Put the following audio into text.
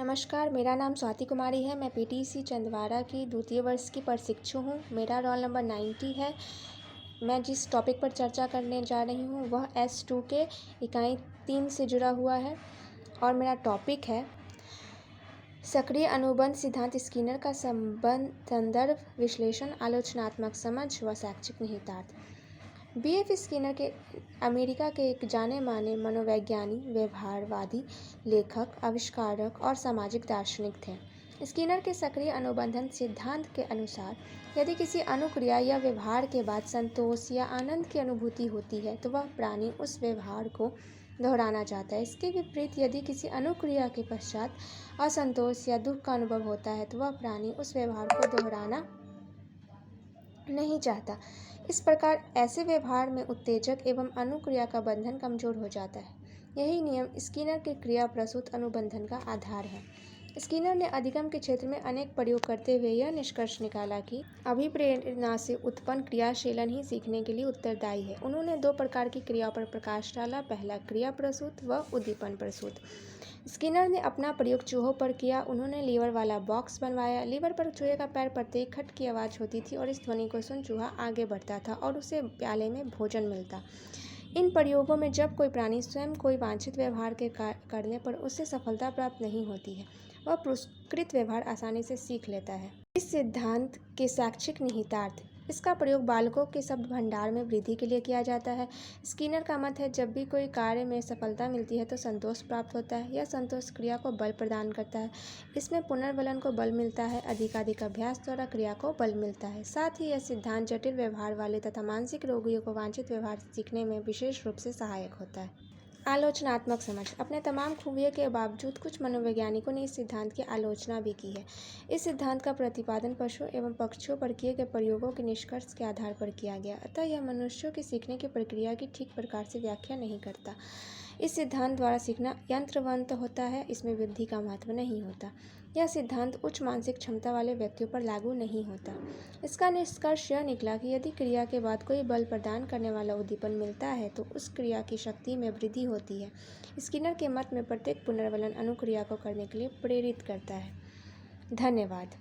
नमस्कार, मेरा नाम स्वाति कुमारी है। मैं पीटीसी चंदवारा की द्वितीय वर्ष की प्रशिक्षु हूँ। मेरा रोल नंबर 90 है। मैं जिस टॉपिक पर चर्चा करने जा रही हूँ वह S2 के इकाई 3 से जुड़ा हुआ है और मेरा टॉपिक है सक्रिय अनुबंध सिद्धांत स्किनर का संदर्भ विश्लेषण, आलोचनात्मक समझ व शैक्षिक निहितार्थ। B.F. स्किनर के अमेरिका के एक जाने माने मनोवैज्ञानी, व्यवहारवादी, लेखक, आविष्कारक और सामाजिक दार्शनिक थे। स्किनर के सक्रिय अनुबंधन सिद्धांत के अनुसार यदि किसी अनुक्रिया या व्यवहार के बाद संतोष या आनंद की अनुभूति होती है तो वह प्राणी उस व्यवहार को दोहराना चाहता है। इसके विपरीत यदि किसी अनुक्रिया के पश्चात असंतोष या दुख का अनुभव होता है तो वह प्राणी उस व्यवहार को दोहराना नहीं चाहता। इस प्रकार ऐसे व्यवहार में उत्तेजक एवं अनुक्रिया का बंधन कमजोर हो जाता है। यही नियम स्किनर के क्रिया प्रसूत अनुबंधन का आधार है। स्किनर ने अधिगम के क्षेत्र में अनेक प्रयोग करते हुए यह निष्कर्ष निकाला कि अभिप्रेरणा से उत्पन्न क्रियाशीलन ही सीखने के लिए उत्तरदायी है। उन्होंने 2 प्रकार की क्रियाओं पर प्रकाश डाला, पहला क्रिया प्रसूत व उद्दीपन प्रसूत। स्किनर ने अपना प्रयोग चूहों पर किया। उन्होंने लीवर वाला बॉक्स बनवाया। लीवर पर चूहे का पैर पड़ते ही खट की आवाज़ होती थी और इस ध्वनि को सुन चूहा आगे बढ़ता था और उसे प्याले में भोजन मिलता। इन प्रयोगों में जब कोई प्राणी स्वयं कोई वांछित व्यवहार के करने पर उसे सफलता प्राप्त नहीं होती है, वह पुरस्कृत व्यवहार आसानी से सीख लेता है। इस सिद्धांत के शैक्षिक निहितार्थ। इसका प्रयोग बालकों के शब्द भंडार में वृद्धि के लिए किया जाता है। स्किनर का मत है जब भी कोई कार्य में सफलता मिलती है तो संतोष प्राप्त होता है। यह संतोष क्रिया को बल प्रदान करता है। इसमें पुनर्बलन को बल मिलता है। अधिकाधिक अभ्यास द्वारा क्रिया को बल मिलता है। साथ ही यह सिद्धांत जटिल व्यवहार वाले तथा मानसिक रोगियों को वांछित व्यवहार सीखने में विशेष रूप से सहायक होता है। आलोचनात्मक समझ। अपने तमाम खूबियों के बावजूद कुछ मनोवैज्ञानिकों ने इस सिद्धांत की आलोचना भी की है। इस सिद्धांत का प्रतिपादन पशुओं एवं पक्षियों पर किए गए प्रयोगों के निष्कर्ष के आधार पर किया गया, अतः यह मनुष्यों की सीखने की प्रक्रिया की ठीक प्रकार से व्याख्या नहीं करता। इस सिद्धांत द्वारा सीखना यंत्रवत होता है, इसमें बुद्धि का महत्व नहीं होता। यह सिद्धांत उच्च मानसिक क्षमता वाले व्यक्तियों पर लागू नहीं होता। इसका निष्कर्ष यह निकला कि यदि क्रिया के बाद कोई बल प्रदान करने वाला उद्दीपन मिलता है तो उस क्रिया की शक्ति में वृद्धि होती है। स्किनर के मत में प्रत्येक पुनर्बलन अनुक्रिया को करने के लिए प्रेरित करता है। धन्यवाद।